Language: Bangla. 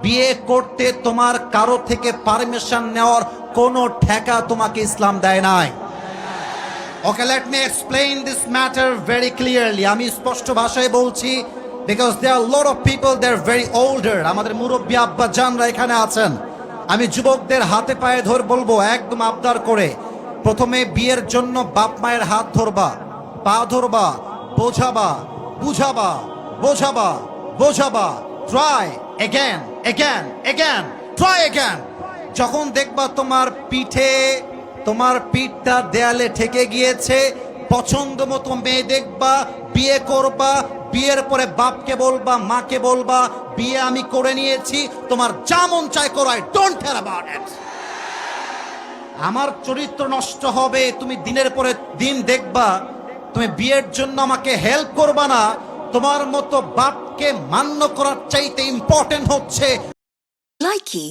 বিয়ে করতে তোমার কারো থেকে পারমিশন নেওয়ার কোনো ঠেকা তোমাকে ইসলাম দেয় নাই। Okay, let me explain this matter very clearly. আমি স্পষ্ট ভাষায় বলছি, because there are a lot of people, they're very older. আমাদের মুরব্বী আব্বা জানরা এখানে আছেন। আমি যুবকদের হাতে পায়ে ধরে বলবো, একদম আবদার করে, প্রথমে বিয়ের জন্য বাপ মায়ের হাত ধরবা, পা ধরবা, বোঝাবা, বুঝাবা, বোঝাবা, বোঝাবা, try again, again, again, try again. যখন দেখবা তোমার পিঠটা দেয়ালে ঠেকে গিয়েছে, পছন্দ মতো মেয়ে দেখবা, বিয়ে করবা, বিয়ের পরে বাপকে বলবা, মাকে বলবা, বিয়ে আমি করে নিয়েছি, তোমার যা মন চায় করো, I don't care about it. আমার চরিত্র নষ্ট হবে, তুমি দিনের পরে দিন দেখবা, তুমি বিয়ের জন্য আমাকে হেল্প করবা না, তোমার মতো বাপকে মান্য করার চাইতে ইম্পর্টেন্ট হচ্ছে Likey